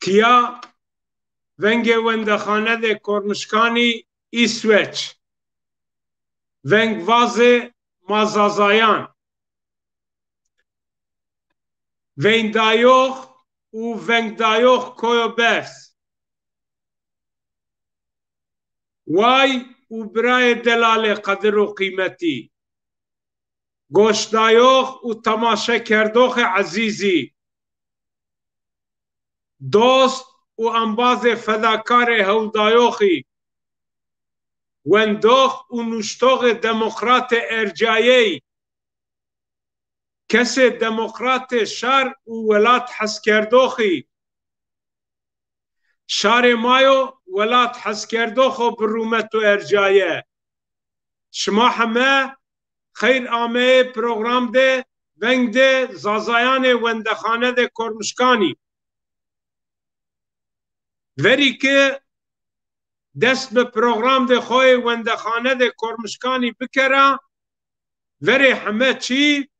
Tía venge wendekhane de Kormuşkani İsveç. Vengvaze Mazazayan. Vendayoh u Vengdayoh Koyobers. Vay u braye delale kadir u kıymeti. Goşdayoh u tamaşe kerdoh azizi. Dost u ambaze fedakare hevdayohi. Wendoh u nuştoğ demokrate ercayey. Kese demokrate şar u velat haskerdohi. Şar mayo velat haskerdoho birumet u ercaye. Şma heme خیر آمه پروگرام ده ونگ ده زازایان وندخانه ده کرمشکانی وری که دست به پروگرام ده خواه وندخانه ده کرمشکانی بکره وری همه چی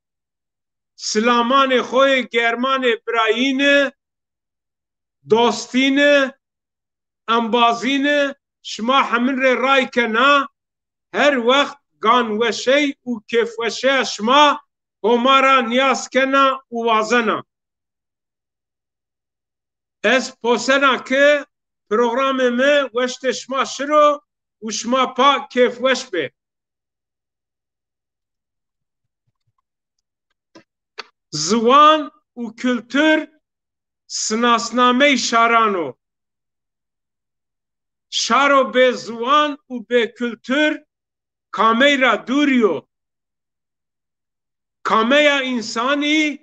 سلامان خواه گرمان براین دوستین انبازین شما همین رای کنه هر وقت گان وشی و کف وشی شما همارا نیاز کنا و وازنا از پوسنا که پروگرام ما وشت شما شروع و شما پا کف وش به زوان و کلتور سناسنامه شارانو شارو به زوان و به کلتور کامیرا دوریو کامیا انسانی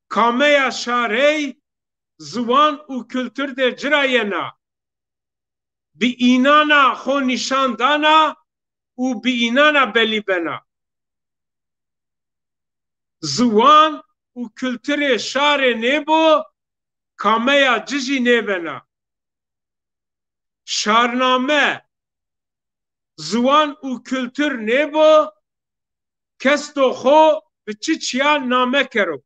کامیا شاری زبان و کلتور ده جراینا بی اینانا خو نشان دانا و بی اینانا بلی بنا زبان و کلتور شار نیبو کامیا جزی نیبنا شارنامه زوان و کلتور نیبو کس تو خو به چی چیا نامه کرو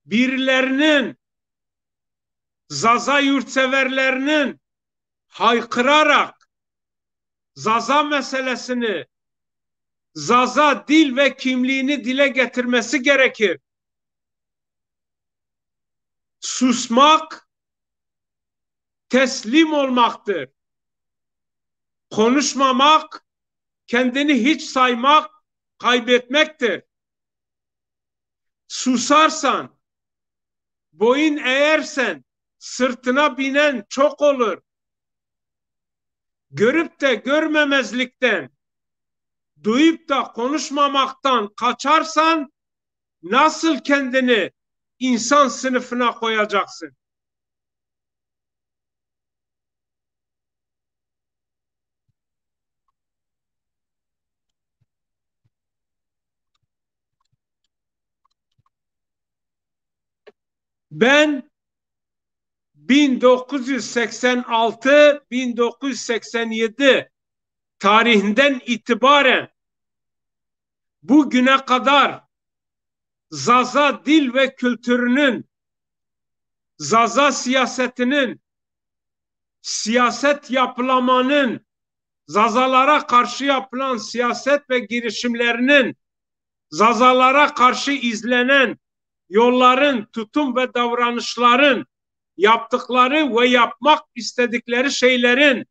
birilerinin Zaza yurtseverlerinin haykırarak Zaza meselesini Zaza dil ve kimliğini dile getirmesi gerekir. Susmak teslim olmaktır. Konuşmamak kendini hiç saymak kaybetmektir. Susarsan, boyun eğersen sırtına binen çok olur. Görüp de görmemezlikten, duyup da konuşmamaktan kaçarsan nasıl kendini insan sınıfına koyacaksın? Ben 1986-1987 tarihinden itibaren bugüne kadar Zaza dil ve kültürünün, Zaza siyasetinin, siyaset yapılamanın, Zazalara karşı yapılan siyaset ve girişimlerinin, Zazalara karşı izlenen yolların, tutum ve davranışların, yaptıkları ve yapmak istedikleri şeylerin,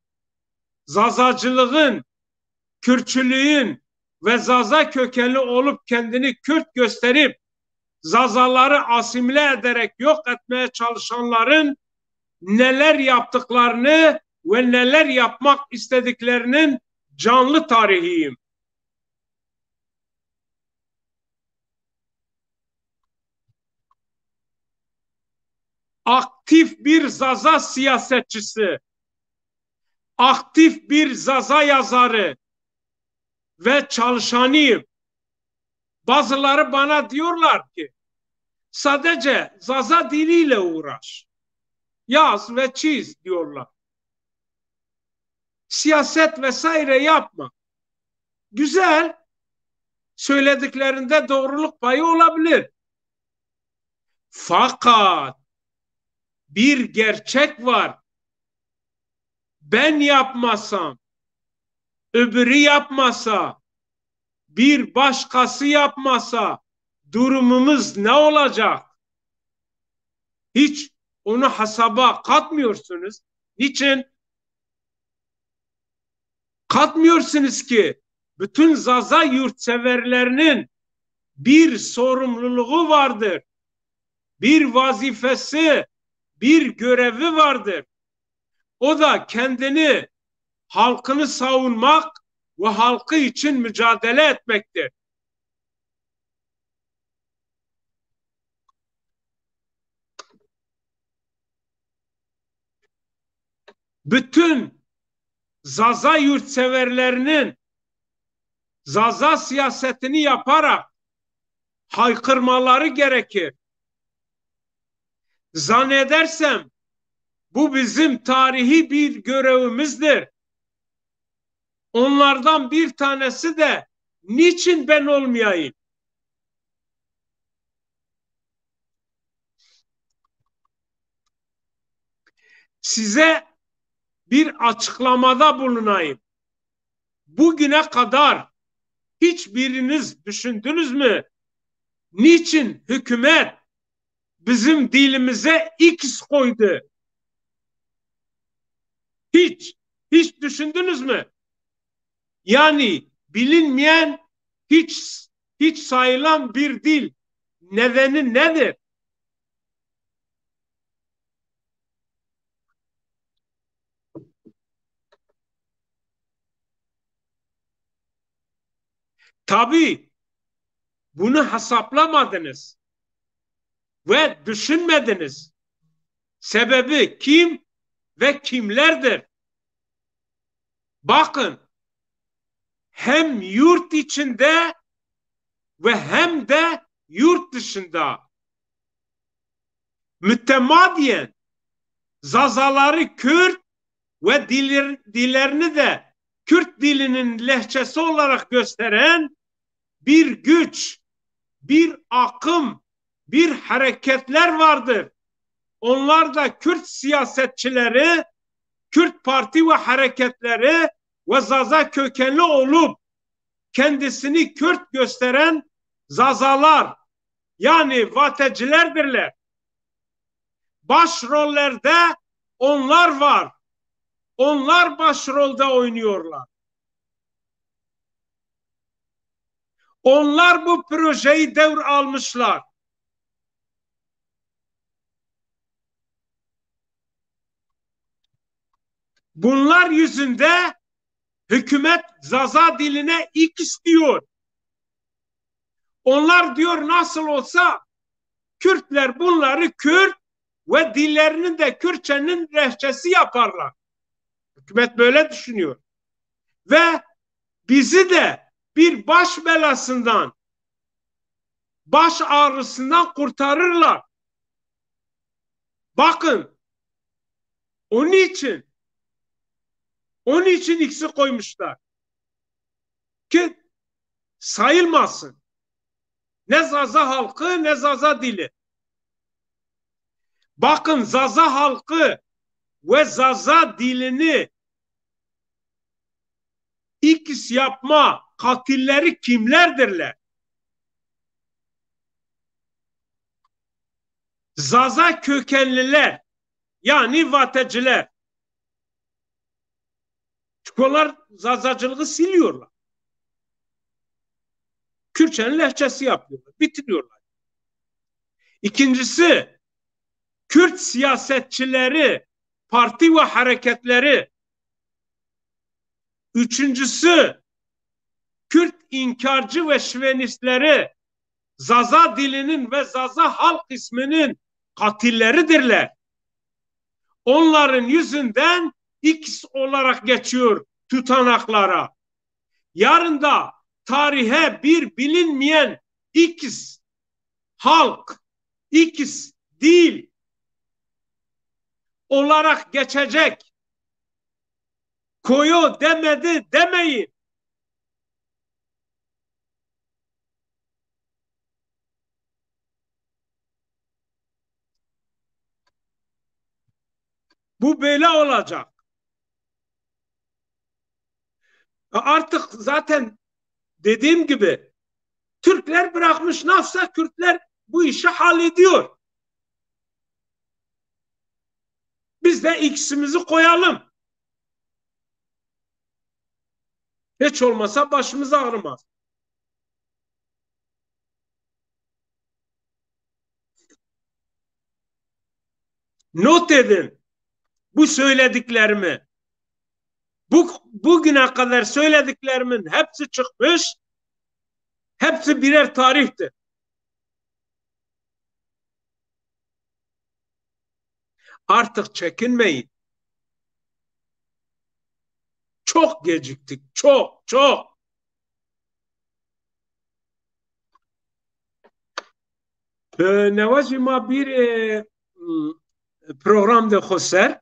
Zazacılığın, Kürtçülüğün ve Zaza kökenli olup kendini Kürt gösterip Zazaları asimile ederek yok etmeye çalışanların neler yaptıklarını ve neler yapmak istediklerinin canlı tarihiyim. Aktif bir Zaza siyasetçisi, aktif bir Zaza yazarı ve çalışanıyım. Bazıları bana diyorlar ki sadece Zaza diliyle uğraş. Yaz ve çiz diyorlar. siyaset vesaire yapma. Güzel, söylediklerinde doğruluk payı olabilir. Fakat bir gerçek var. Ben yapmasam, öbürü yapmasa, bir başkası yapmasa durumumuz ne olacak? Hiç onu hesaba katmıyorsunuz. Niçin? Katmıyorsunuz ki bütün Zaza yurtseverlerinin bir sorumluluğu vardır. Bir vazifesi, bir görevi vardır. O da kendini, halkını savunmak ve halkı için mücadele etmektir. Bütün Zaza yurtseverlerinin Zaza siyasetini yaparak haykırmaları gerekir. Zannedersem bu bizim tarihi bir görevimizdir. Onlardan bir tanesi de niçin ben olmayayım? Size bir açıklamada bulunayım. Bugüne kadar hiçbiriniz düşündünüz mü? Niçin hükümet bizim dilimize X koydu? Hiç düşündünüz mü? Yani bilinmeyen, hiç sayılan bir dil. Nedeni nedir? Tabii bunu hesaplamadınız ve düşünmediniz. Sebebi kim ve kimlerdir? Bakın, hem yurt içinde ve hem de yurt dışında mütemadiyen Zazaları Kürt ve dillerini de Kürt dilinin lehçesi olarak gösteren bir güç, bir akım, bir hareketler vardır. Onlar da Kürt siyasetçileri, Kürt parti ve hareketleri ve Zaza kökenli olup kendisini Kürt gösteren Zazalar, yani vatecilerdirler. Başrollerde onlar var. Onlar başrolde oynuyorlar. Onlar bu projeyi devr almışlar. Bunlar yüzünde hükümet Zaza diline ilk istiyor. Onlar diyor nasıl olsa Kürtler bunları Kürt ve dillerini de Kürtçenin lehçesi yaparlar. Hükümet böyle düşünüyor. Ve bizi de bir baş belasından, baş ağrısından kurtarırlar. Bakın, onun için X'i koymuşlar. Ki sayılmasın. Ne Zaza halkı ne Zaza dili. Bakın, Zaza halkı ve Zaza dilini X yapma katilleri kimlerdirler? Zaza kökenliler, yani vateciler. Çünkü onlar Zazacılığı siliyorlar. Kürtçenin lehçesi yapıyorlar, bitiriyorlar. İkincisi, Kürt siyasetçileri, parti ve hareketleri. Üçüncüsü, Kürt inkarcı ve şövenistleri, Zaza dilinin ve Zaza halk isminin katilleridirler. Onların yüzünden X olarak geçiyor tutanaklara. Yarın da tarihe bir bilinmeyen X halk, X dil olarak geçecek. Koyo demedi demeyin. Bu böyle olacak. Artık zaten dediğim gibi Türkler bırakmış nasılsa Kürtler bu işi hallediyor. Biz de ikisimizi koyalım. Hiç olmasa başımız ağrımaz. Not edin bu söylediklerimi. Bugüne kadar söylediklerimin hepsi çıkmış. Hepsi birer tarihtir. Artık çekinmeyin. Çok geciktik. Çok, çok. Nevazi ma bir program de خسر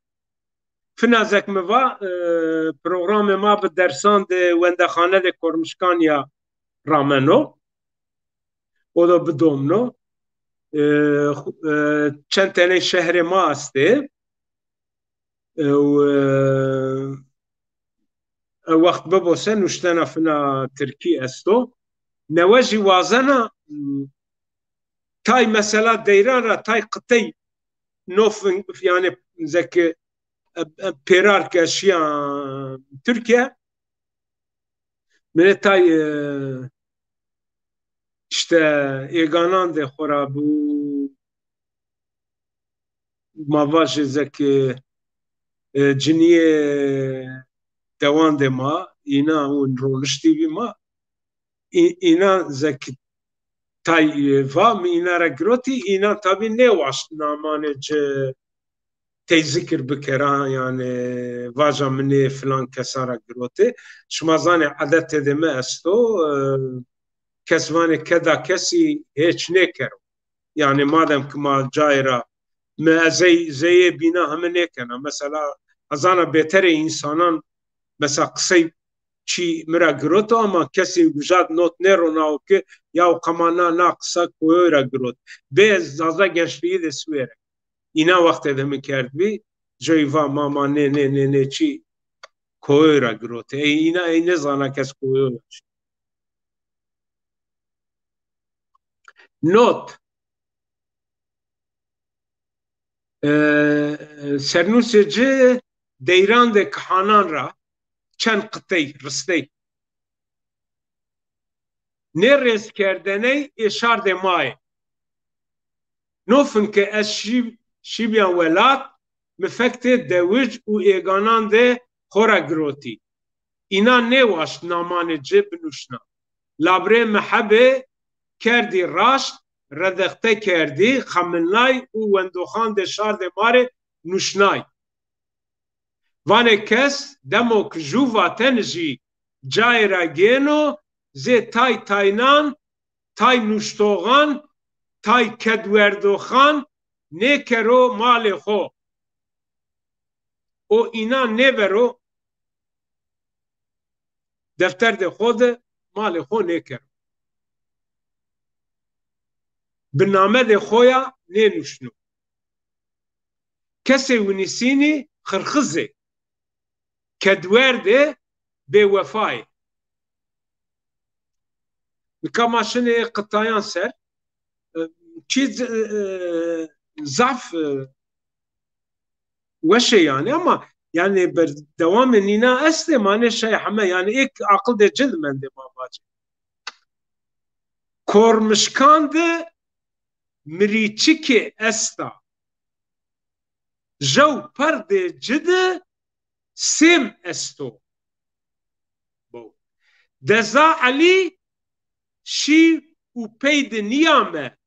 فنازك موا program ما به درسان de وندخانه de کرمشکانیا رامنو o da بدومنو چند تنه شهر ما استه و وقت ببوسه نشتنا فنا تركي استو نواجي وازنا تاي مثلا ديران را تاي قطي نوف يعني زك بيرار كاشيان تركيا من تاي işte eganan de xora bu mavaje zeki ciniye dewan de ma ina un rolişti ma ina zeki tay va mi ina ra groti ina tabi ne was namane ce te zikir bikera yani vaja mini falan kesara groti şmazane adet edeme esto kesvane keda kesi hiç ne kero yani madem ki ma caira ما زي بنا هم نکنه مثلا ازانا بهتر انسانان مثلا قصی چی مرا گروت اما کسی گوشاد نوت نرو که یا قمانا ناقصا کویرا گروت به زازا gençliği de süere. İna vakti de mi kerdi جایوا ماما نه چی کویرا گروت اینا نه زانا کس کویرا نوت سرنوسجی دیران de کهانان را چند قطعی رستی نرز کردنی اشار de مای نوفن که از شیبیان ولات مفکت دوج و ایگانان ده خورا گروتی اینا نواش نامان جب نوشنا لابره محبه کردی راشت ردخته کردی خمنای و وندوخان ده شار de ماره نوشنای وانه کس دمو کجووا تنجی جای را گینو زی تای تاینان تای نوشتوغان تای کدوردوخان نکرو مال خو او اینا نبرو دفتر ده خود مال خو نکرو بنامه ده خویا ننوشنو کسی ونسینی خرخزه کدورده به وفای کماشنه قطایان سر چیز ضعف وشه yani ama yani ber devam nina este mane şey ama yani ilk akıl de cid mende babacı kormuşkandı miriçiki esta جو perde cid sim esto bu deza ali şi u peyde niyame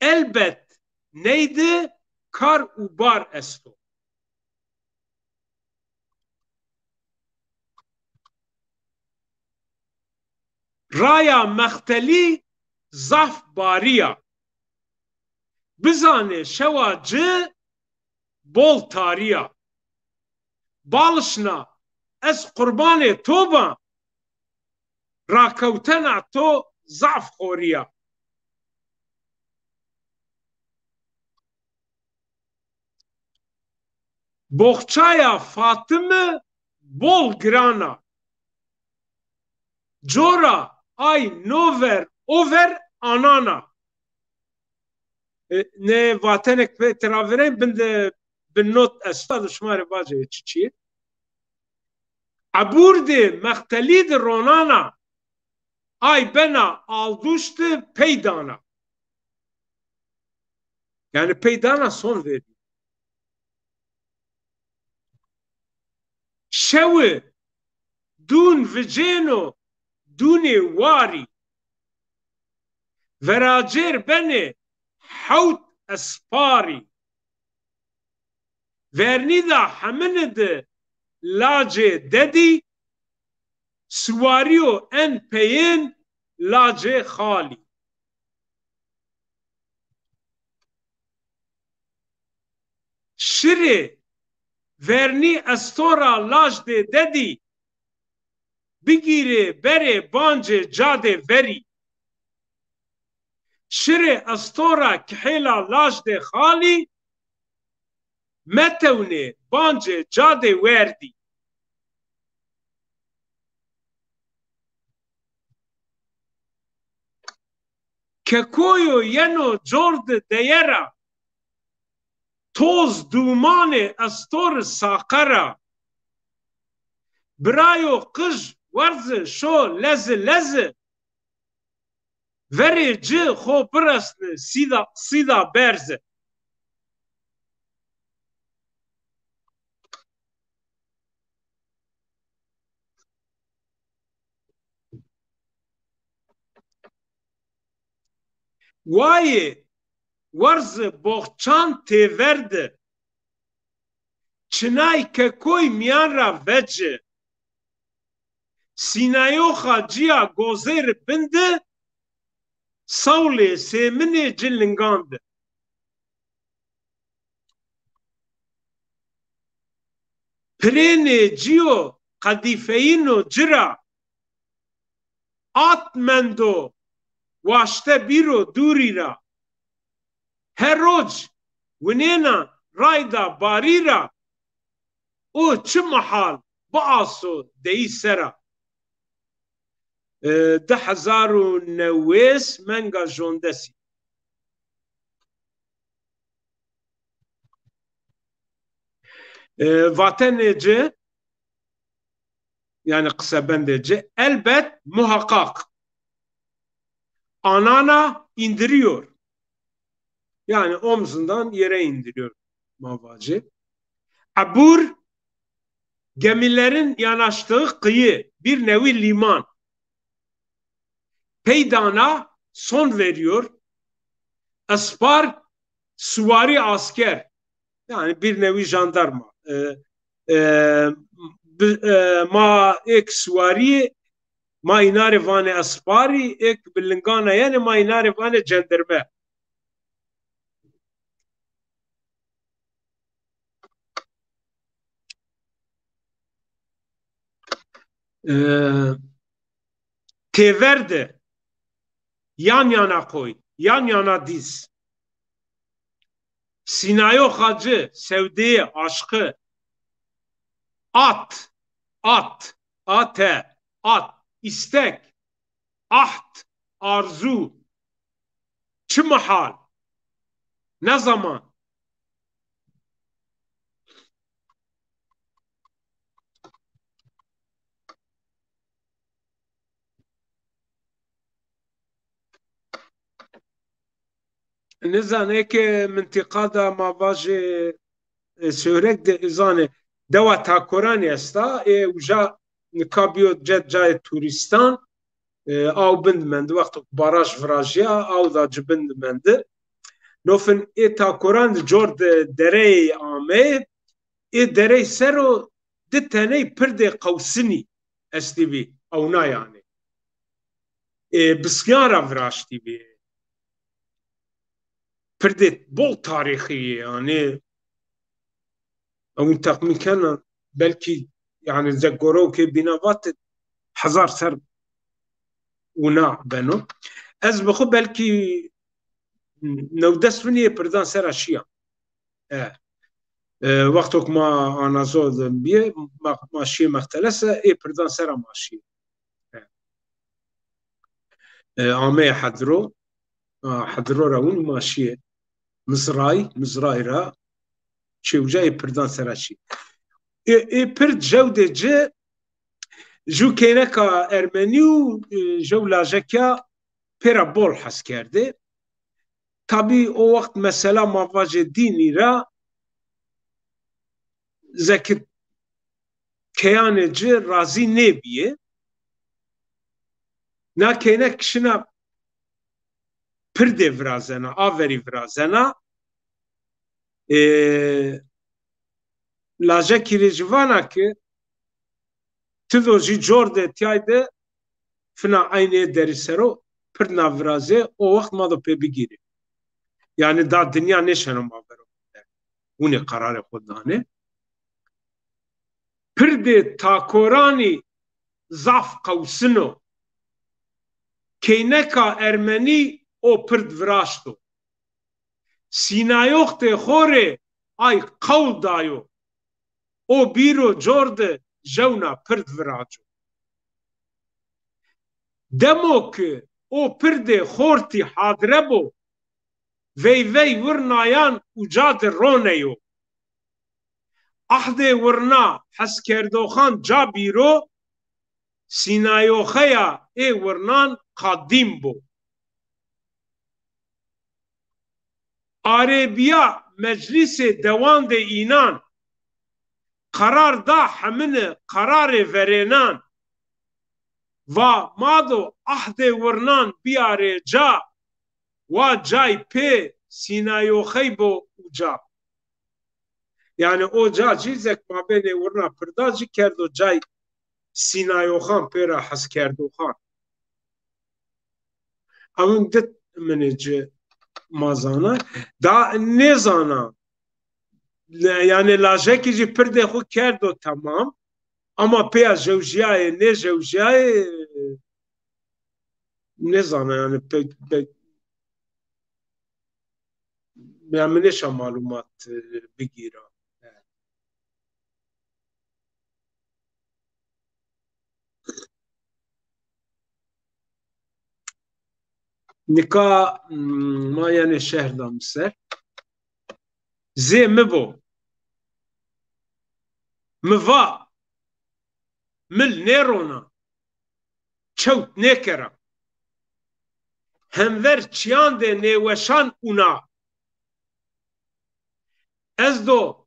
elbet neydi kar u bar esto raya mehteli zaf bariya bizane şevacı bol tariya balışna ez qurbanê to ba rakewtena to zaf xoriya. Boxçaya Fatime bol girana. Cora ay nover over anana. Ne vatenek ve traverên bin not esfa şmarê bacê çi Aburde mextelî di ronana ay bena alduştu peydana. Yani peydana son veriyor. Şewi dun viceno duni wari veracer beni hewt espari vernida heminide lacê dedî suwariyo en peyên lacê xalî. Şirê vernî estora lac de dedî bigîrê berê bancê cadê verî. Şirê estora kihêla lac de xalî metewne bancê cadê werdî. Kekoyo yeno cord deyera toz dumanê estor saqera birayo qij werze şo leze leze verê ci xo birestne sîda berze. Wayê werze boxçan têverde çinay kekoy miyan ra vece sînayo xaciya gozêr binde sawlê sêminê ci lingande. Pirênê ciyo qedîfeyîno cira at mendo waşte bîro dûrî ra her roj winêna rayda barî ra û çi mihal biaso deyî sera. 2009 menga jondesî. Vatenê ci yani qisebendê ci elbet muhakkak anana indiriyor. Yani omzundan yere indiriyor mavacı. Abur gemilerin yanaştığı kıyı bir nevi liman. Peydana son veriyor. Aspar suvari asker. Yani bir nevi jandarma. Ma ek suvari ma inare vane aspari ek bilingana yani ma inare vane cenderme. Teverde yan yana koy, yan yana diz. Sinayo hacı, sevdiği, aşkı, at, ate, istek, ahd, arzu, çimahal, ne zaman? نزانه که منطقه دا مواجه سورک ده ازانه دوا تاکورانی استا اوجا نکابیو جد جای توریستان او بند مند وقت باراج فراجیا او دا جبند مند نوفن تاکوران جور دره آمه دره سرو ده تنه پرد قوسنی استی بی او نا yani بسیارا فراشتی بی perdê bol tarixî yani ew takmîn kenan belkî يعني زگورو که بینوات 1000 سر ونا بنو از بخو بلکی نو دست ونیه پردان سر اشیا وقتك ما انا زود بيه ماشي مختلسه اي پردان سر ماشي عامه حدرو راون ماشي مزراي را چوجا اي پردان سر اشي اي پرد جوده جه جو کینکا ارمنیو جو لاجکا پیرا بول حس کرده tabii o vakit mesela mavaje dini ra zekit keyaneci razi nebiye na kene kişine pirde vrazena averi vrazena laje kirejvana ki tidoji jorde tiyayde fina aynı derisero pirna vraze o vakit ma da pe bigiri yani da dünya neşene mavero une kararı kudane pirde takorani zaf kavsino keyneka Ermeni o pird vraşto. Sinayoxte xore ay qawl dayo. O biro jorde jewna pird vraço. Demo ki o pirde xorti hadrebo vey wirnayan ucad roneyo. Ahde wirna heskerdoxan ca biro Sinayoxeya e wirnan qadim bo. Arabiya Meclisi Dewan de İnan karar da hemine kararı verenan va mado ahde vurnan biareca va cay pe sinayoxey bo uca. Yani o ca cizek mabene vurna pırdacı kerdo cay sinayoxan pera has kerdoxan. Ama dit menece mazana da ne zana yani lajeki ji pirde xu kerdo tamam ama peya jewjiyaye ne jewjiyaye ne zana yani pek yani neşa malumat bigira nika ma yani şehirda Mısır zê mi bo mi va mil nêrona çewt nêkera hemver çiyan de nêweşan ûna ez do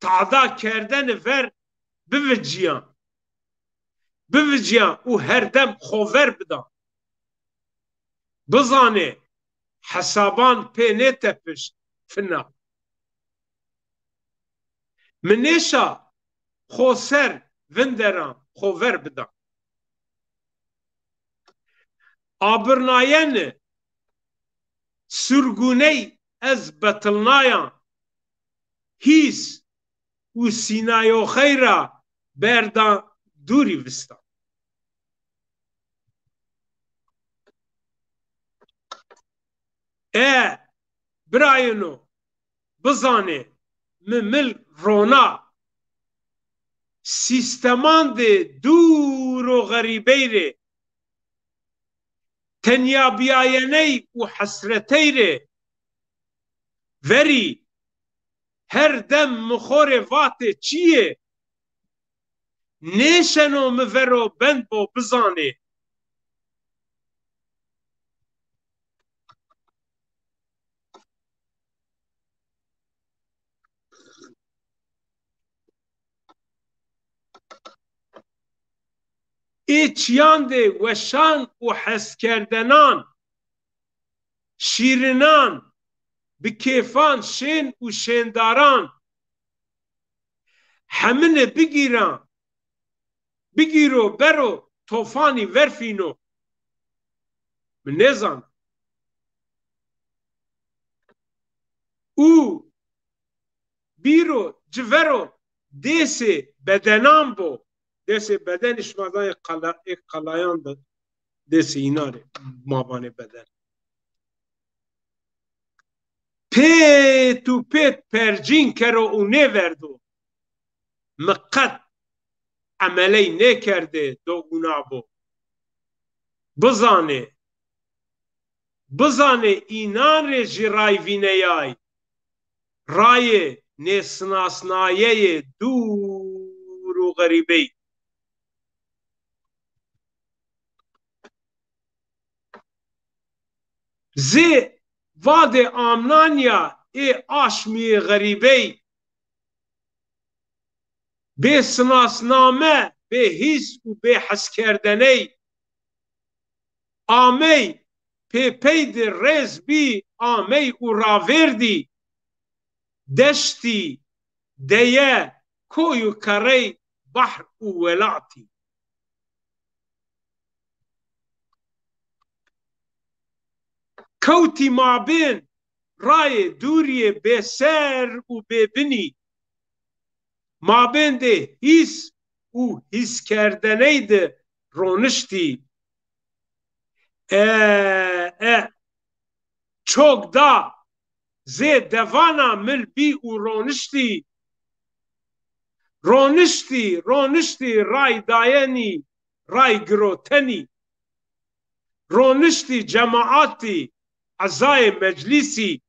ta'da kerdene ver biviciyan û herdem xwever bidan bizane hesaban pê nêtepişt fina min nêşa xweser vinderan xwever bidan abirnayene sürgûney ez betilnayan hîs û sînayoxey ra berdan dûrî vistan birayeno bizane min mil rona sîsteman de dûr û xerîbey re tenyabiyayeney û hesretey re verî her dem mixorê vatê çi ye nêşeno mi vero bend bo bizanê ê çiyan de weşan û hezkerdenan şîrinan bi kêfan şên û şêndaran hemine bigîro bero tofanî verfîno min nêzan û bîro ci vero dêsê bedenan bo دست بدن اشمازای قلایان ده دست ایناره مابان بدن پیت و پیت پرجین کرو و نوردو مقد عملی نکرده دو گنابو بزانه اینان رجی رای وینیای رای نسناسنایه دور و غریبی زی واد آمنانیا ای آشمی غریبی به سناسنامه به حس و به حس کردنی آمی پید رز بی آمی و راوردی دشتی دیه کوی و کری بحر و ولاتی کوتی مابین رای دوری به سر و به بنی مابین ده حس و حس کردنی ده رونشتی چوک دا زی دوانا مل بی و رونشتی رای داینی رای گروتنی رونشتی جماعتی عزای مجلسی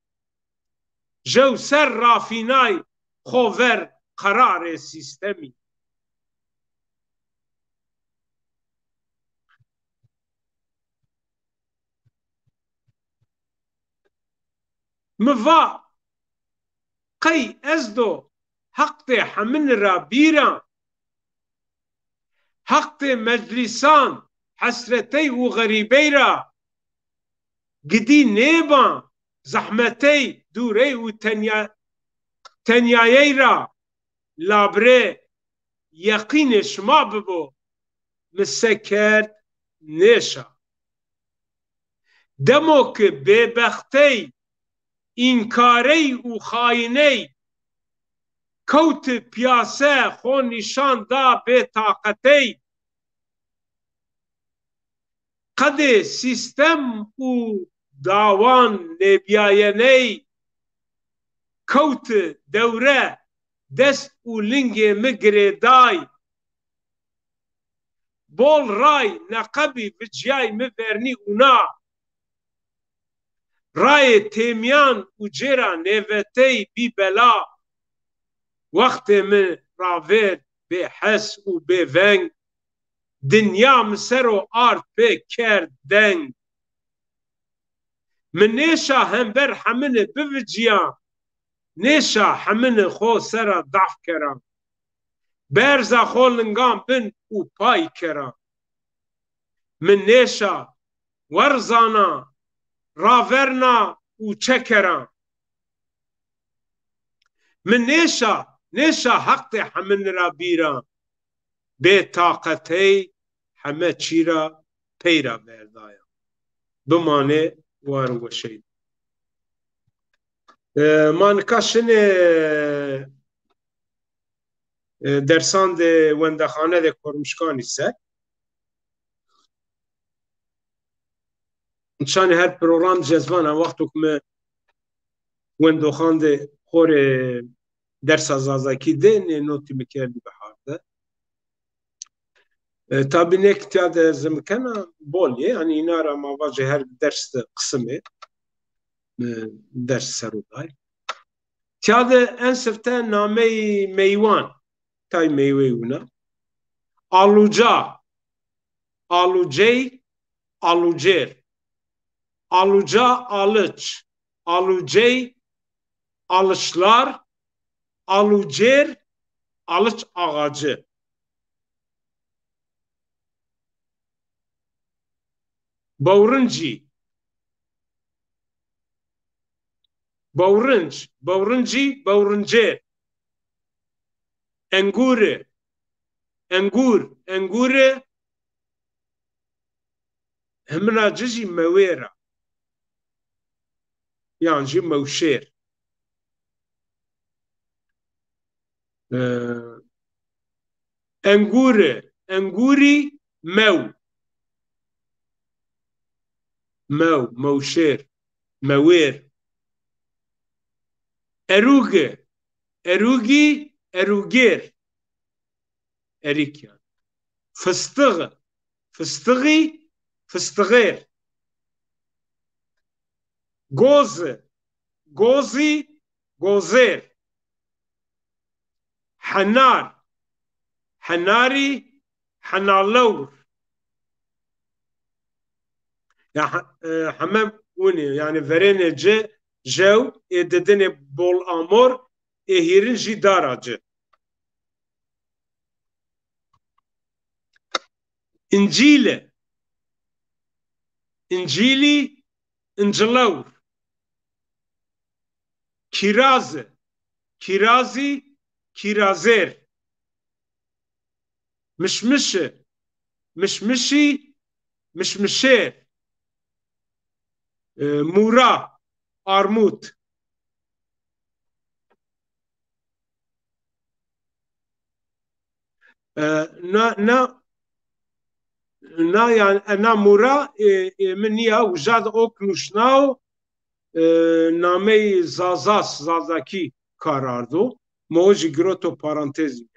جو سر رافینای خوور قرار سیستمی موا قی ازدو حق حمن را بیران حق مجلسان حسرتی و غریبی را گدی نیبان زحمتی دوری و تنیایی را لابره یقین شما ببو مسکرد نیشا دمو که ببختی اینکاری و خاینی کوت پیاسه خو نشان دا به طاقتی قد سیستم و داوان نبیاینی کوت دوره دست و لنگ مگره دای بول رای نقبی بجیای مبرنی اونا رای تیمیان و جرا نوتی بی بلا وقت من راوید به حس و به ونگ دنیا مسر و آرد به کرد دنگ من نیشا همبر همین بوجیان نیشا همین خو سر ضعف کران برزا خو لنگام بن و پای کران من نیشا ورزانا راورنا و چکران من نیشا حق همین را بیران به طاقتی همه چی را پیرا بردایا بمانه وارو وشید من کاشن درسان ده وندخانه ده کرمشکانی سر نشان هر پروگرام جزوان وقت که وندخان ده خور درس ازازاکی ده نوتی میکردی به حالده tabi nektada zimkana bol yani inara mavaje her ders kısmı ders seruday tiade en sırta name meyvan tay meyve una aluca alucey alucer aluca alıç alucey alışlar alucer alıç ağacı Bawrınci, bawrınc, bawrıncı, bawrıncı. Engure, engure. Hemna cici mewera. Yani ci mewşer. Engure, انگوری موشیر مویر اروگه اروگی اروگیر اریکیان فستق فستقی فستغیر گوز گوزی گوزیر حنار حناري حنالور يعني حمام وني يعني فرين جو اددني بول امور اهيرن جي دارجه انجيله انجيلي انجلور كيراز كيرازي كيرازير مشمشه مشمشي مشمشير مورا ارموت نا يعني انا مورا من يا وجاد اوكنوشناو نامه زازاکی karardı. Moji groto parantezi.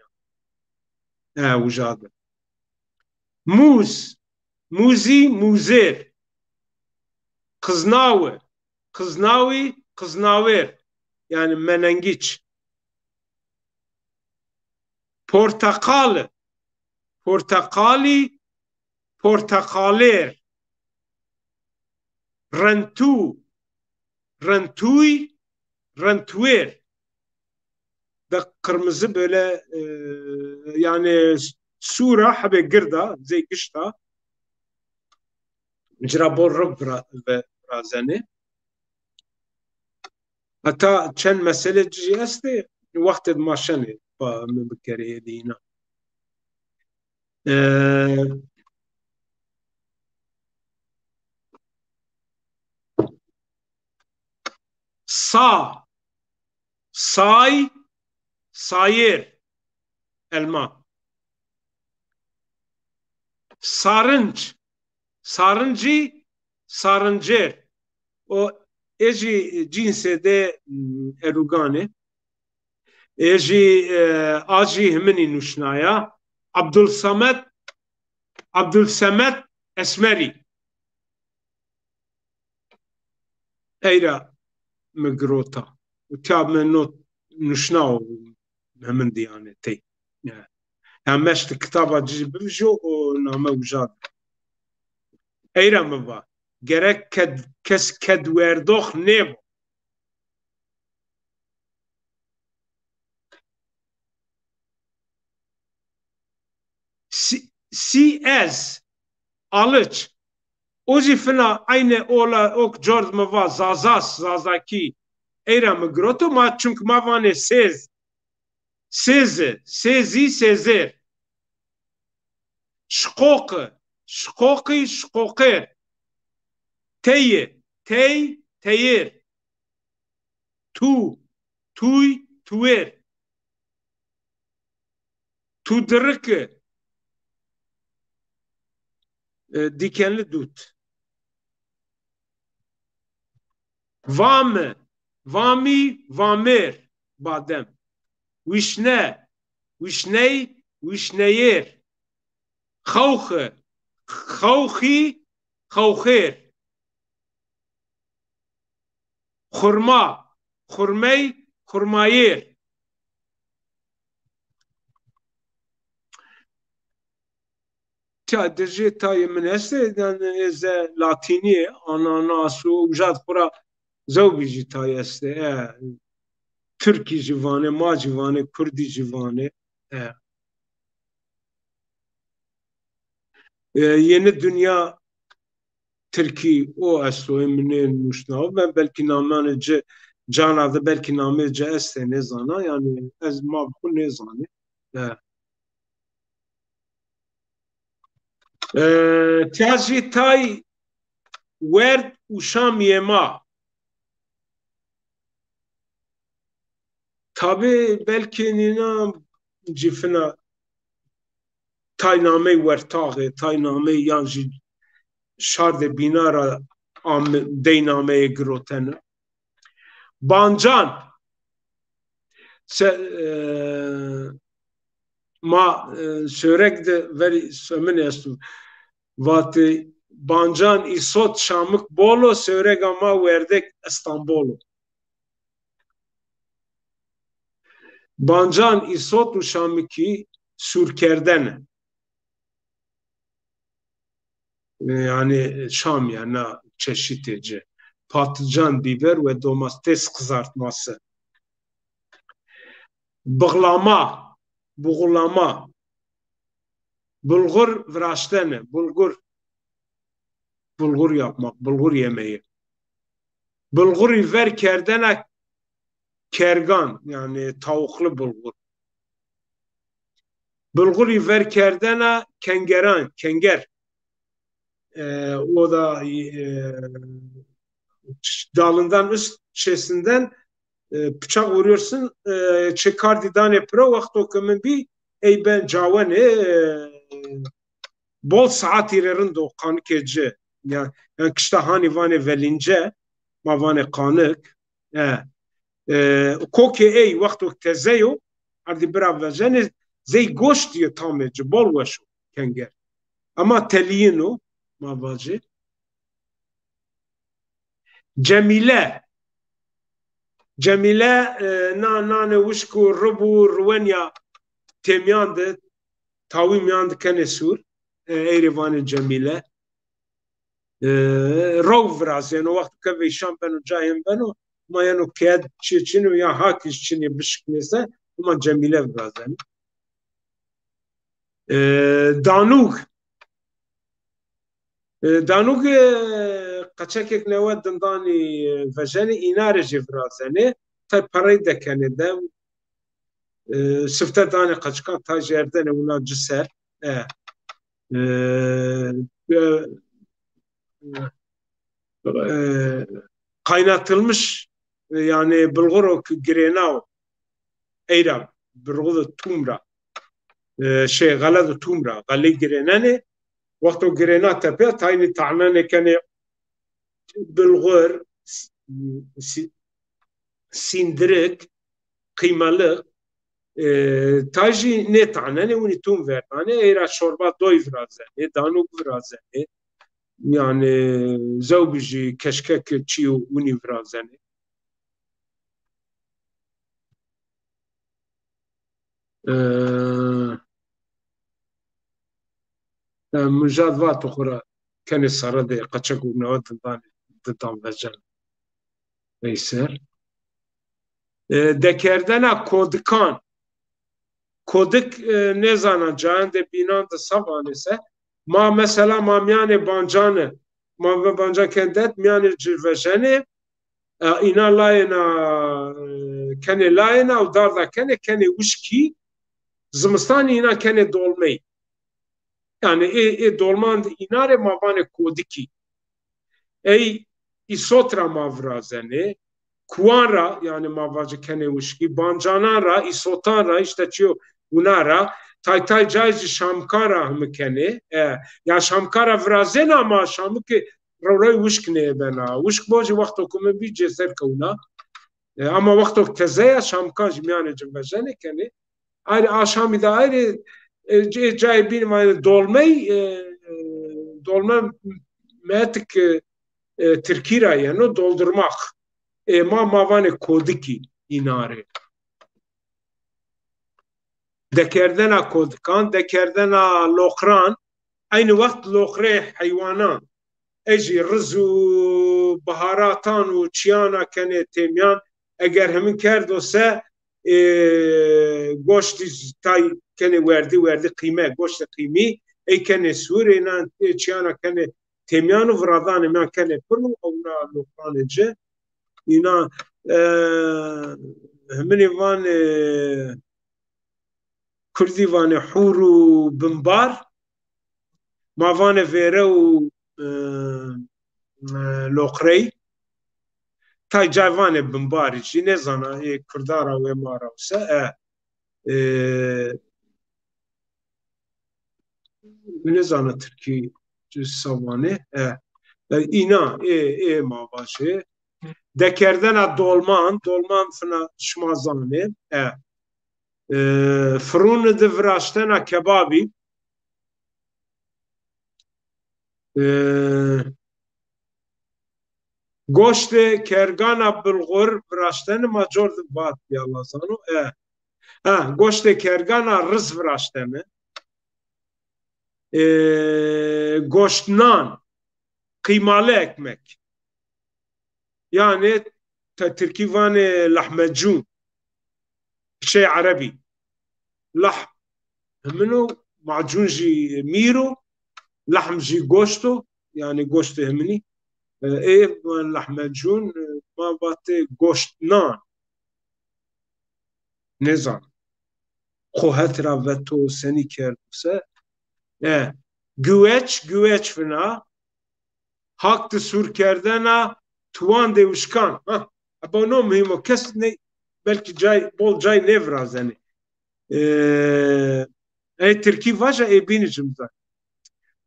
Ujadı. Muzi, muzer. Kıznavi, kıznavi, kıznaver. Yani menengiç. Portakal, portakali, portakaler. Rentu, rentuy, rentuer. Da kırmızı böyle yani sura habe girda zeykişta جرابور رب برازنه حتی چند مسئله جی هسته وقت ماشنه با مبکره دینا سا سای سایر elma sarınç sarıncı sarıncer o eji cinse de erugane eji aji hemini nuşnaya Abdülsamet Esmeri eyra مقروطة وتاب من نوت نشناو من ديانتي يعني مشت كتابة جيب بجو ونعمة وجاد ايرا مبا gerek kes kedwerdok nebo si ez alıç oji fina aynı ola ok George mava zazaki eira me groto ma çünkü mavane sezi sezer şkoki şkoker teyir tuer tudrıkı dikenli dut vamer badem vişneyer xavxi xurmayer sadece tayı mineste ez latini ananasu ujad kura zevbici tayeste Türki civane, ma civane, Kurdi civane yeni dünya Türkiye o estoy mine nuşnav ben belki namanece canadı belki namece este ne zana yani ez mabku ne zane tiyazı tay werd uşam yema tabi belki nina cifina تاینامه ورتاغه تاینامه یان جی شارد بینارا دینامه گروتن بانجان ما سörek de veri sömene estu vati bancan isot şamık bolo sörek ama verdek İstanbul'u bancan isot u şamıki sürkerdene yani Şam yani çeşitlice patlıcan, biber ve domates kızartması. Bıglama, buğulama, bulgur vraştene, bulgur yapmak, bulgur yemeği. Bulgur ver kerdene kergan yani tavuklu bulgur. Bulgur ver kerdene kengeran, kenger. O da dalından üst şeysinden bıçak vuruyorsun çıkar didane pro vakti okumun bir ey ben cavane bol saat ilerin do kanık ece yani kışta hani vane velince ma vane kanık koke ey vakti tezeyo ardi bira vejene zey goş diye tam ece bol veşo kenger ama teliyino ma vacı Cemile Cemile nane wişku rubu ruwenya temyandı tavim yandı kene sur eyrivanı Cemile rov vraz yani o vakti keve şam beno cahim beno ama yani ked çiçini ya hakiş çini bişknese ama Cemile vraz yani Danug Danug kaçakek nevet dindani vejeni inare jivraz yani tay parayı da kene de sifte tane kaçkan taj yerden ona ciser kaynatılmış yani bulgur grenav eyra bulgur tumra şey galad tumra gali grenane وقت grena tepe tayni ta'nane kene bulgur sindirik kıymalı تاجی نتعنه ونی توم ورنانه ایرا شوربا دوی فرازه دانو فرازه yani زوجي keşkek çiyo uni فرازه مجاد واتو خورا كان سرده قچك ونوات دان وجن veyser dekerdena kodkan kodik ne zanacağı de binan da savanese ma mesela mamyane bancanı ma banca kendet miyane cirvejene ina layena kene layena u darda kene uşki zimistan ina kene dolmey yani dolman inare mavane kodiki ey isotra mavrazene kuanra yani mavacı kene uşki bancanara isotanra işte çiyo bunara tay caizi şamkara mekene ya şamkara vrazen ama şamı ki roray uşk ne bena uşk boji vakto kume bir ceser kavuna ama vakto tezeya şamkan jimyane cimvejene kene ayrı aşamı da ayrı cay bin dolmey dolma metik Türkiye yani doldurmak ma mavane kodiki inare dekerdena kodkan dekerdena lokran aynı vakt lokre hayvanan eji rızu baharatan u çiyana kene temyan eğer hemin kerdose goşti tay kene verdi kıyme goşti kıymi kene surenan çiyana kene temyanu vradan men kene pırnu ona lokran ece ina hemin van Kurdî vanê hûr û bimbar mavanê vêre û loqrey tay cayvanê bimbarî jî nezana kurdara wê mara wise ne zana Türkiye savanı ina mavaşı dekerdena dolman fına şmazanı fırını de vraştena kebabi goşt kergana bulgur vraştena major bat ya lazano goşt kergana rız vraştena goştnan kıymalı ekmek yani Türkivan lahmacun şey Arabi lahm منو معجون جي ميرو لحم جي جوشتو يعني جوشت همني ايه لحمجون ما باتي جوشت نان نظام خو هترا وتو سني كردسه güveç fena haktı sur kerdena tuan devuşkan ama no mühim o kes ne belki bol cay nevraz yani Türkiye vaja binicim zaten.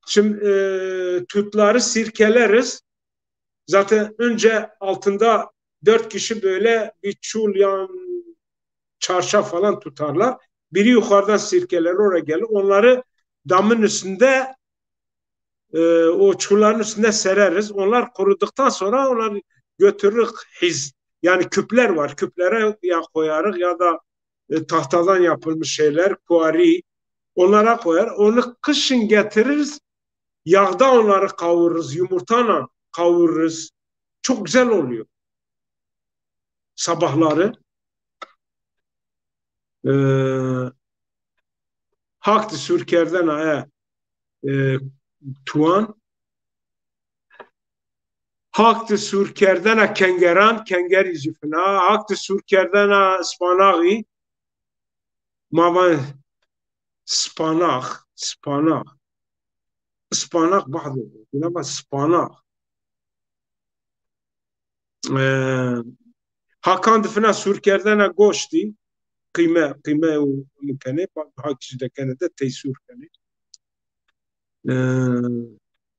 Şimdi tutları sirkeleriz. Zaten önce altında 4 kişi böyle bir çulyan çarşaf falan tutarlar. Biri yukarıdan sirkeler oraya gelir. Onları damın üstünde o çulların üstünde sereriz. Onlar kuruduktan sonra onları götürürük yani küpler var. Küplere ya koyarız ya da tahtadan yapılmış şeyler, kuari onlara koyar. Onu kışın getiririz. Yağda onları kavururuz. Yumurtayla kavururuz. Çok güzel oluyor. Sabahları haktı sürkerden tuan haktı sürkerden kengeran kenger jifna haktı sürkerden ıspanağı mavan spanak bazı ama spanak hakan difna sürkerden goşti kıyme mümkene hak kişide de teysur kene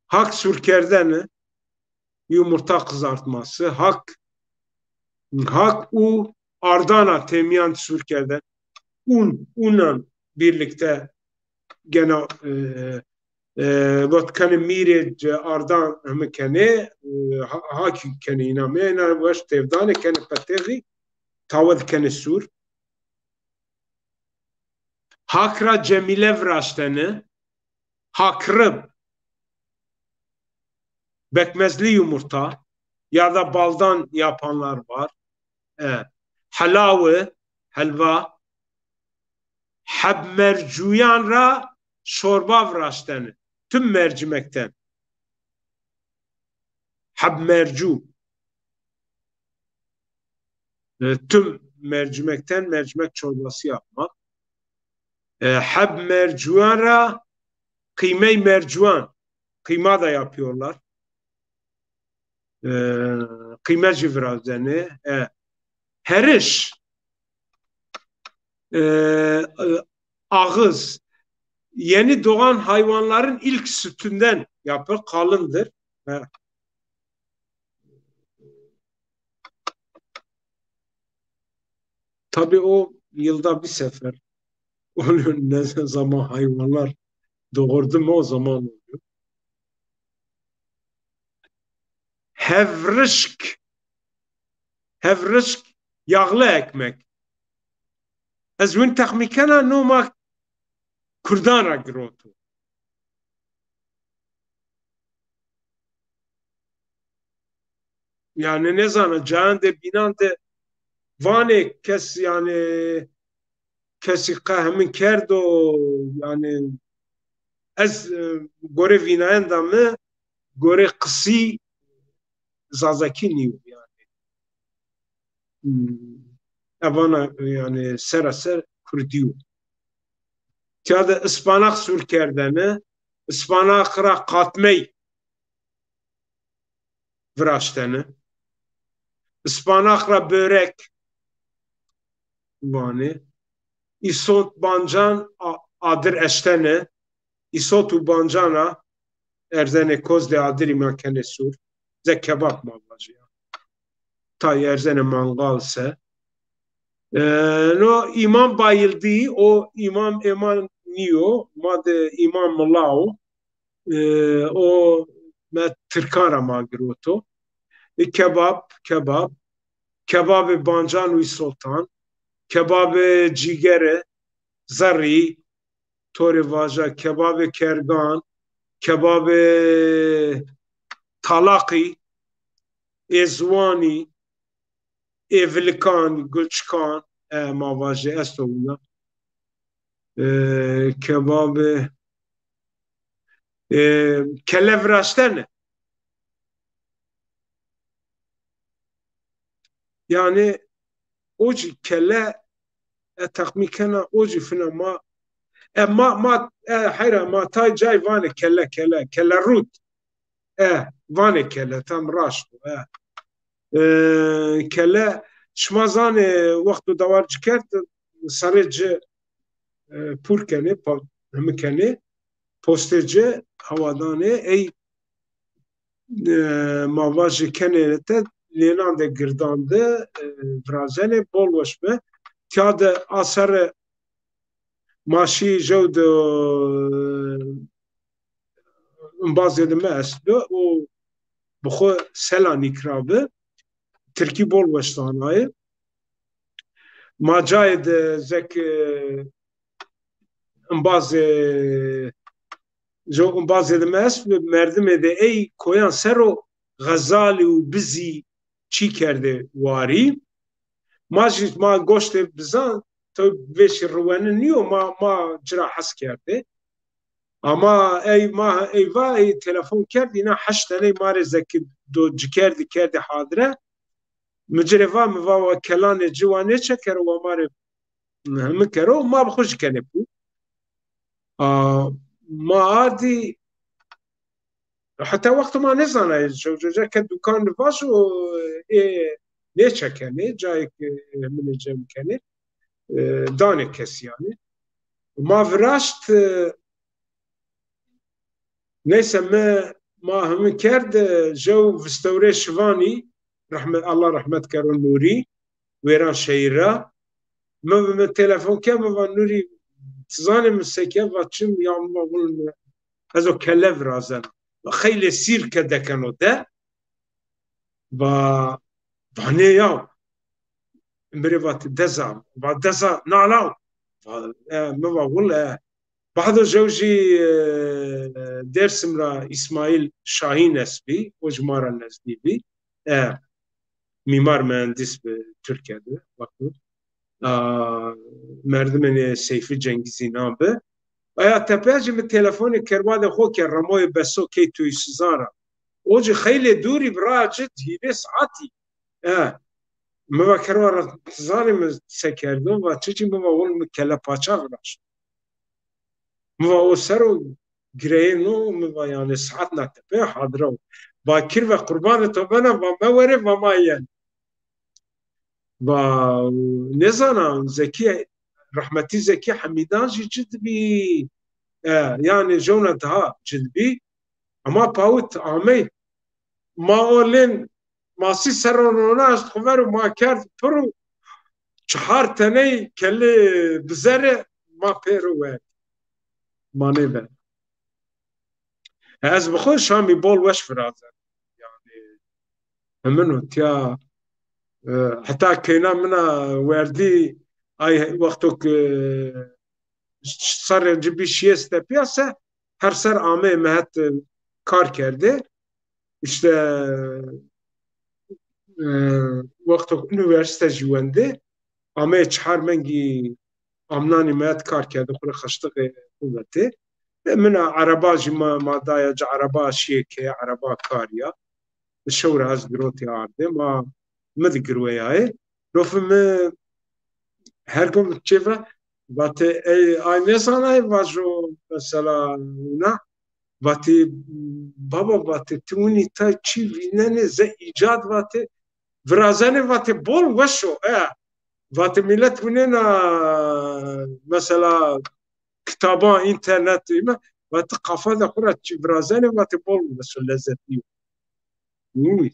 hak sürkerden yumurta kızartması hak u ardana temyan sürkerden unla birlikte gene vatkanı mirece ardan mekane hak kene inamena vaş tevdane kene pateri tavad kene sur hakra cemile vraştene hakrıb bekmezli yumurta ya da baldan yapanlar var. Halavı, helva, habmercuyan ra şorba vraştene. Tüm mercimekten. Habmercu. Tüm mercimekten mercimek çorbası yapmak. Habmercuyan ra kıyme mercuan. Kıyma da yapıyorlar. Kıymacı vraştene. Heriş ağız yeni doğan hayvanların ilk sütünden yapılır, kalındır. Tabii o yılda bir sefer oluyor. Ne zaman hayvanlar doğurdu mu o zaman oluyor. Hevrişk yağlı ekmek. Ez win texmîkena noma Kurdan ra girotu. Yani ne zaman cahan de binan de vane kes yani kesi kahmin kerdo yani ez gore vinayen da mı gore kısi zazaki niyo yani. Evana yani seraser Kurdiyo. Tiada ıspanak sürkerdeni ıspanak ra katmey vraşteni ıspanak ra börek vani isot bancan adır eştene İsot û bancana erzene koz de adiri ma kene sur ze kebap ma vajiya ta erzene mangal se no imam bayıldı o imam eman niyo ma de imam mulao o me Türkara ma giroto kebap kebabı bancan û sultan kebabı cigere zerri torê vaja kebabê kergan kebabê talaqî êzwanî êvilikan gulçkan ma vaje est wina kebabê kelev raştene yani o jî kele teqmîkena o jî fina ma heyra ma tay cay vane kele rûd vane kele tam raşt kele şma zanê wextu dewar cikert serê ci pûr kenê hemû kenê postê ci hewadanê ey mava ji kenê te lêlan de girdandi virazenê bol weş be tiya de aserê maşî jew de mbazê de me est be û bi xwe selanî kirabe Tirkî bol weştanaye macayê de zek mbazê mbazê de me est merdimê de ey koyan ser o xezalî û bizî çî kerde warî ma jî ma goştê bizan to vê şîrwenin niyo ma cira hes kerde ama eyva telefon kerd îna heşt tenê marê zekî do cikerdî kerdî hadire micrêva miva kelanê ciwanê çekere wa marê hemû kere û ma bi xwe ji kenê bû ma ardî heta wextu ma nezanaye jewce ke dukan li baş û nêçekenê cayekê min ê cem kenê danê kes yani ma viraşt neyse ma hemû kerd jew vistewrê şivanî Allah rahmet kero Nûrî wêran şehîra me telefon ke miva Nûrî tizanê min seke va çim ya miva gulin ez o kele virazena xeylê sîr ke dekeno de va vanê yaw mirê vatê deza nalaw miva gul بعض جوجي درسم را İsmail Şahin esbî o jmara nezdî bî mimar mühendis bi Türkiye'de vakti merdimê Seyfî Cengizî nabe aya tepe jî min telefonê kerbadê xwe ke remoyê beso key tûyî sizara o jî xeylê dûrî bi ra ci hîrê saetî miva kerwara zanê min sekerdim va çiçî miva hol min kele paça viraşt miva o ser o gireyno miva yani saat na tepe hadira bakir ve kurbanê to bena va me were va ma yen va nezana Zeki rahmetî Zeki Hemîdan jî cid bî yani jewna daha cid bî ama pawit amey ma olên masî seronona est xwer û ma kerd pir û çihar tenê kelê bizerê ma pêr we manê ve ez bi xwe şamî bol weş firazem yani min û tiya heta kêna mina werdî ay wexto serê cibî şiyeste piyase her ser amê mehet kar kerde işte wexto üniversite jî wendê amê çihar mengî amnanî mehet kar kerde xwe xeştiqê kuvvetê mina ereba jî ma daye ci ereba şiyekê ereba kariya şewre ez girotê ardê ma mi digirweyayê rofê mi her gom çêve vatê ay nezanayê vajo mesela na vatê baba vatê tu winî ta çî vînenê ze îcad vatê virazenê vatê bol weş o vatê millet winêna mesela kitaban internetê me وقتی قفا دا خورد چی برازنه وقتی بول بسو لذت نیو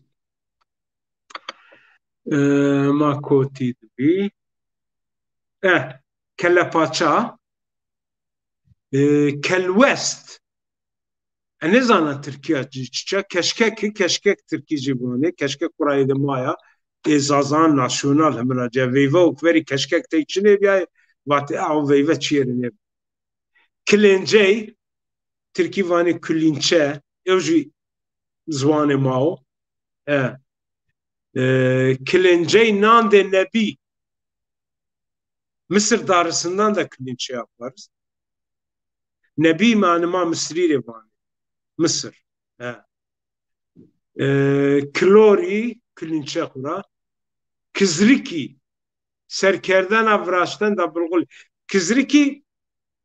ما کوتی دبی کل پاچا کلوست ne zana Türkiye çiçek keşkek Türkiye cibune keşkek kurayı da maya ezazan nasyonal hemra ceveyve ukveri keşkek te içine bir vate av veyve çiyerine kilince Türkiye vani kilinçe evji zwane mao kilince nan de nebi Mısır darısından da kilinçe yaparız. Nebi manıma Mısri revani Mısır. Klori kilinçe kura kizriki serkerden avraştan da bulgul kizriki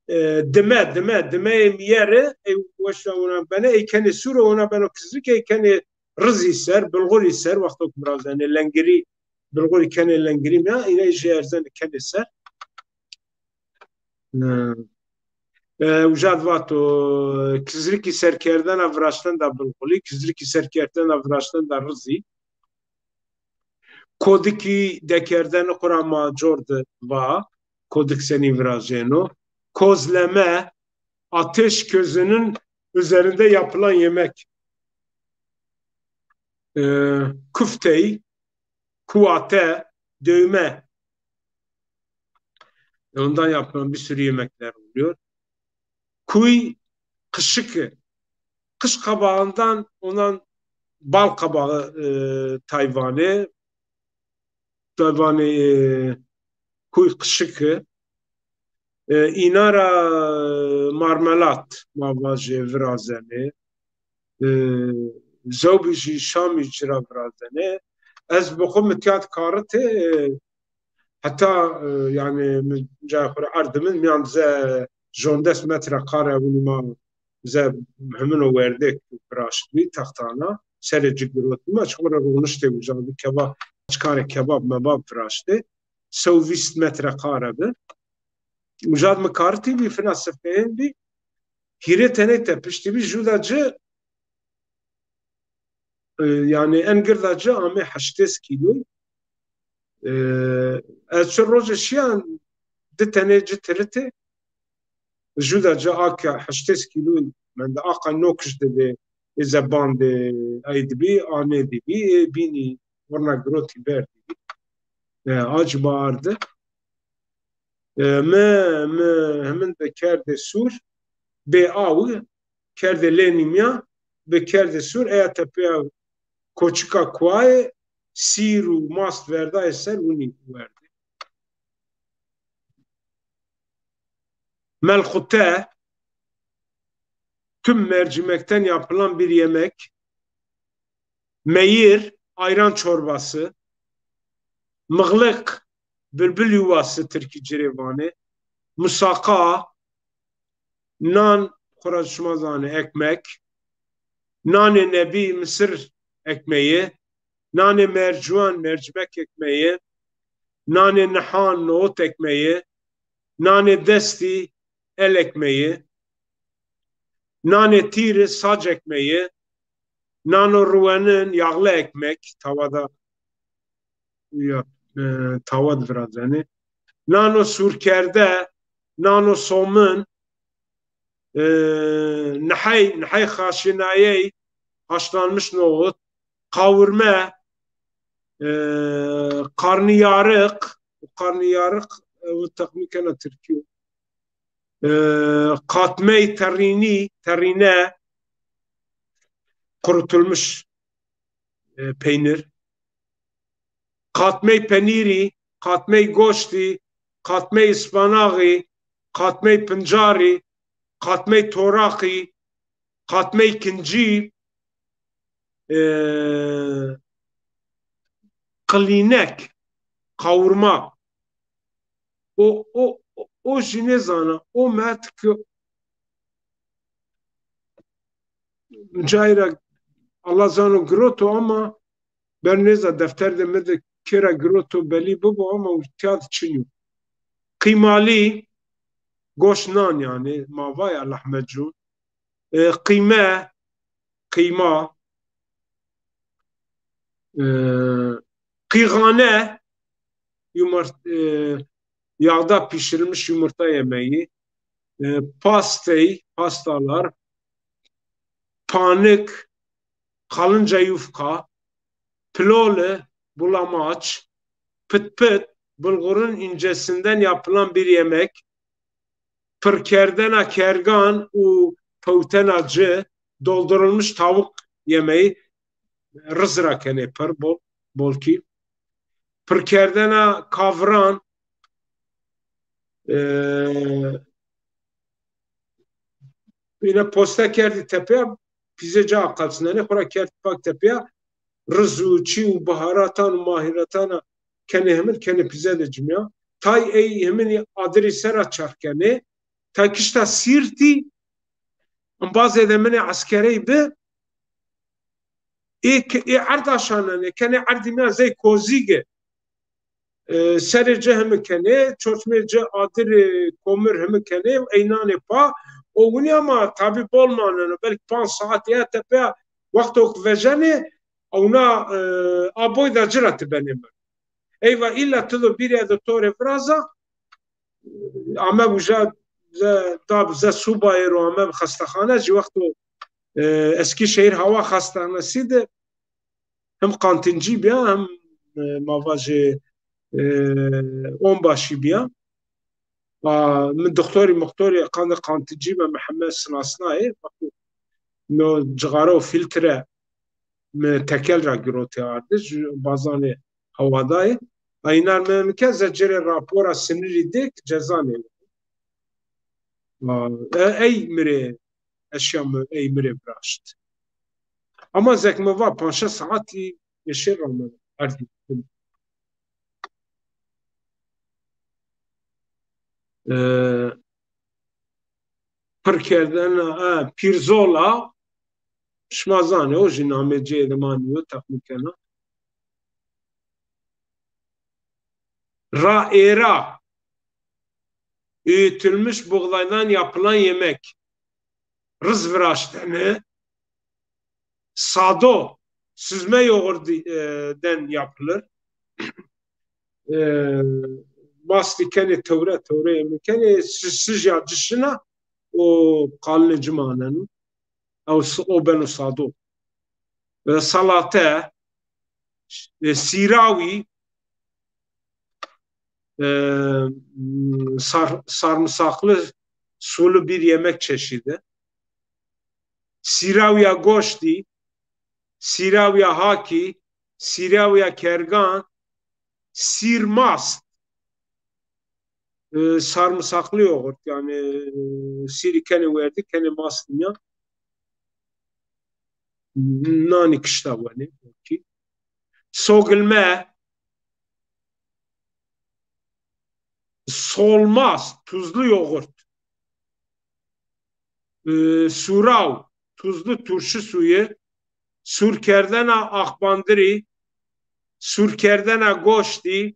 deme yere وش ona bana ekene sura ona bana kizriki ekene rızı ser bulgul ser vakti kumrazane lengiri bulgul ekene lengiri ya ine jerzan ekene ser وجاد واتو kizriki serkerden avraştan da bulguli kizriki serkerden avraştan da rızı kodiki dekerden kurama jorda va kodik seni virajeno kozleme ateş közünün üzerinde yapılan yemek küftey kuate dövme ondan yapılan bir sürü yemekler oluyor. Kuy kışıkı kış kabağından ondan bal kabağı Tayvan'ı kuy kışıkı inara marmelat mavaje vrazene zobiji şami çira vrazene ez bokum tiyat karate hatta yani cahur ardımın miyanze jondes metre kare bunuma ze hemen o verdik praştvi tahtana serecik grotma çora ronuşte uzadı kebap çıkar kebap mebab praşte 120 metre kare be مجاد مکارتی بی فلسفه‌ین بی هیره تنه تپشتی بی جوداجı yani engirdaجı ame 8 kilo az roje şiyan de tane citrete جوداجı aka 8 kilo men de aka nokş de zaban de aydibi ane dibi bini vorna groti verdi ac bağırdı me hemen de kerde sur be av kerde lenimya be kerde sur eya tepea koçika kuaye siru mast verda eser uni verdi. Melhute tüm mercimekten yapılan bir yemek meyir ayran çorbası mıglık bülbül yuvası Türkiye cerevane musaka nan Kur'an ekmek nane nebi mısır ekmeği nane mercuan mercimek ekmeği nane nahan nohut ekmeği nane desti el ekmeği nane tiri sac ekmeği nano ruanın yağlı ekmek tavada tavad biraz yani nano surkerde nano somun nahay haşinaye haşlanmış nohut kavurma karnıyarık bu tekniken Türkiye katme terine kurutulmuş peynir katme peniri katme goşti katme ıspanağı katme pincari katme toraki katme kinci klinek kavurma o jinezana o metki cayra Allah zanu groto ama ben neza defterde mede kira groto beli bu ama uhtiyat çiniyor. Kıymali goşnan yani mavaya lahmecun kıyma, kıygane, yağda pişirilmiş yumurta yemeği, pastalar, panik, kalınca yufka, pilole, bulamaç, pıt pıt, bulgurun incesinden yapılan bir yemek, pırkerdena kergan, pavtenacı, doldurulmuş tavuk yemeği, rızrakene pır bolki, pırkerdena kavran, yine posta kerdi tepeye, pizeci akılsına ne kura kerdi pak tepeye, rızı, çiğ, baharatan, mahiratan, kene hemen kene pize de cimya. Tay ey hemen adri sera çarkene, tay kişta sirti, bazı edemene askeri be, ardaşanane, kene ardime zey kozige, serece hemen kene, çoçmece adri komür hemen kene, eynane pa, o günü ama tabi bolmanene, belki 5 saat ya tepe, vakti ok vejene, ona aboy da cıratı benim. Eyvah illa tılı bir ya doktore fraza ama buja tab za subayı ro ama hastakhane ji vakti Eskişehir Hava Hastanesi'de hem kantinci bir hem mavajı onbaşı bir من دكتوري كان kantinci ve Muhammed Sınasna'yı no cigara filtre tekel ra girote ardı bazane havadayı aynar memleket zecere rapora siniri dik cezane ey mire eşyam ey mire braşt ama zekme va panşa saati yeşil rağmen ardı pırkerden pirzola şmazane o jinamece edemaniyo takmikena raera öğütülmüş buğdaydan yapılan yemek rızvıraştene sado süzme yoğurden yapılır mastikeni tevre yemekeni sıcak dışına o kalın cimanın o benu sado salate sirawi sarımsaklı sulu bir yemek çeşidi. Siravya goşti, siravya haki, siravya kergan, sirmast, sarımsaklı yoğurt yani siri kene verdi kene mastnya nani kışta vani sogilme solmaz tuzlu yoğurt surav tuzlu turşu suyu surkerdena akbandiri surkerdena goşti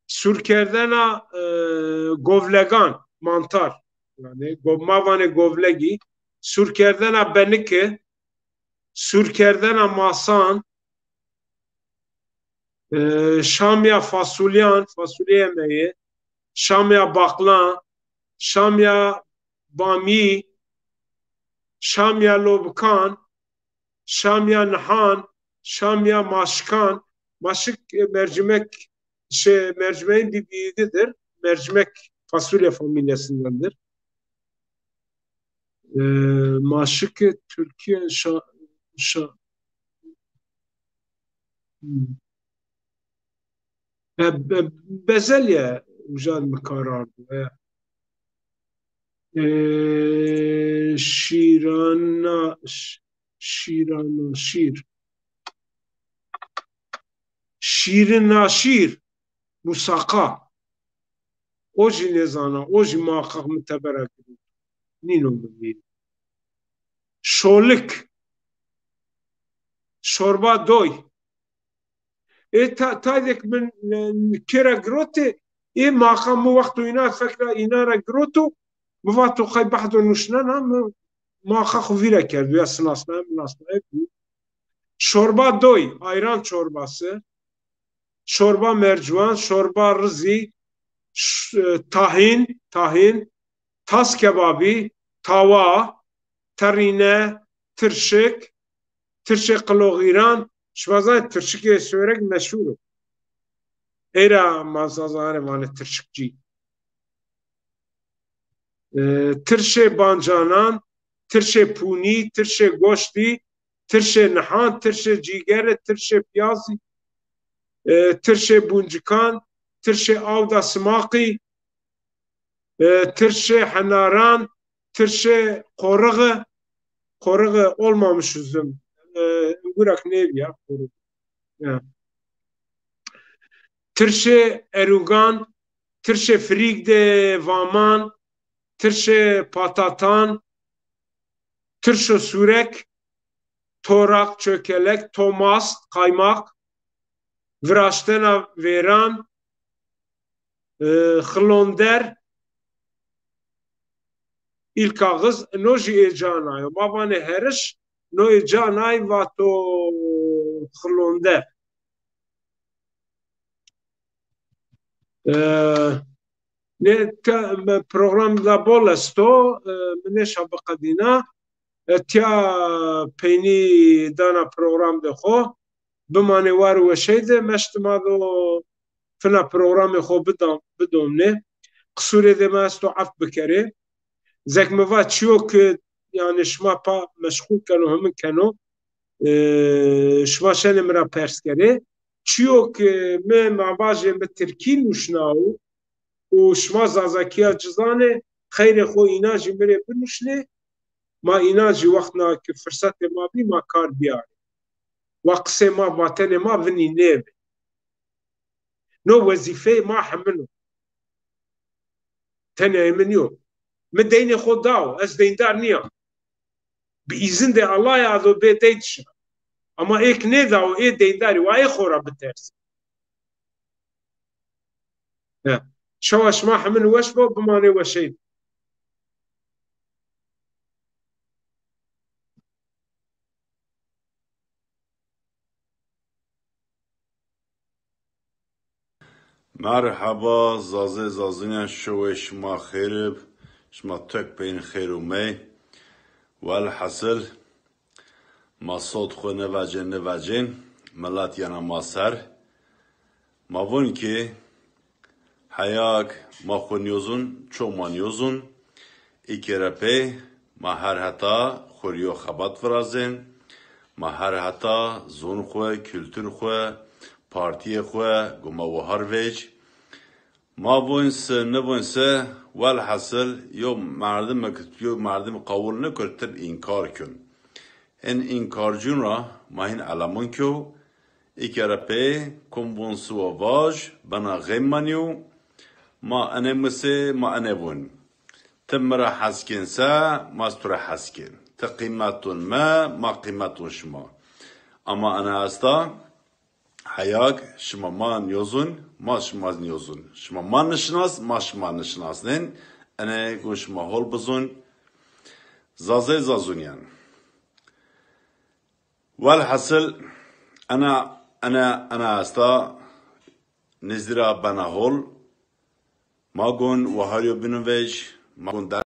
surkerdena govlegan mantar yani mavane govlegi surkerdena benike surkerdena masan şamya fasulye yemeği şamya baklan şamya bami şamya lobkan şamya nahan şamya maşkan maşık mercimek mercimeğin bir büyüğüdür mercimek fasulye familyasındandır maşık Türkiye bezelye ucan mı karardı şirana şirin naşir musaka o jinezana o jimakak müteberek nino mümin şolik şorba doy taydek min kera grote makamu vaktu ina fekra inara grotu مفاتو خی بحث و نوشنن هم ما خو ویره کرد یا سناسنه شوربا دوی ayran çorbası şorba mercivan şorba rızi tahin tas kebabı tava terine tırşık kıloğiran şvazay tırşık sörek meşhur era mazazane vane tırşıkçı tırşe bancanan tırşe puni tırşe goşti tırşe nahan tırşe cigere tırşe piyazı tırşe buncukan tırşe avda smaki tırşe hanaran tırşe koruğu olmamış üzüm Gurak ne ya koruğu tırşe erugan tırşe frigde vaman tırşe patatan tırşe sürek torak çökelek tomast kaymak viraştena veran xlonder ilk ağız noji ecanay mavane heriş no ecanay vato xlonder ne programda bolesto mne şabqadina tya peyni dana program de xo bimane war ve şeyde meştema do fina programı xo bidom ne qsure de masto af bikere zekmeva çiyo ki yani şma pa meşgul kano hemin kano şma şene mira pers kere çiyo ki me mavaje me Türkiye nuşnao و شما زازکیا جزانه خیر خو اینا جی مره بنوشنه ما اینا جی وقتنا که فرصت ما بی ما کار بیاره وقصه ما وطن ما ونی نیو نو وظیفه ما حملو تنه منیو من دین خود داو از دیندار نیا بی izin de Allah ya do be deytş ama ek ne dao دینداری و ای خورا بترس شواش ما حمل وش بو بماني وشين مرحبا زازه زازینه شو شما خیرب شما تک بین خیر و می والحصل ما صوت خو نواجن ملات یانا ما سر ما ون که حیاک ما خو نیوزون چو ما نیوزون ایکی رپی ما هر حتا خوریو خبات فرازن ما هر حتا زون خو کلتور خو پارتی خو گما و هر ویج ما بونس نبونسه والحصل یو مردم قبول نکرتر انکار کن ان انکار جون را ما هین علمون کیو ایک رپی کم بونسو و واج بنا غیمانیو ما انمسه ما انبون تمرا حسکن سا ما استرا حسکن تقیمتون ما قیمتون شما اما انا استا حیاک شما ما نیوزون ما شما نیوزون شما ما نشناس ما شما نشناسن انا گوش ما هول بزون زازه زازونیان والحصل انا استا نزدرا بنا هول ما گون وهاریو بنویج ما گون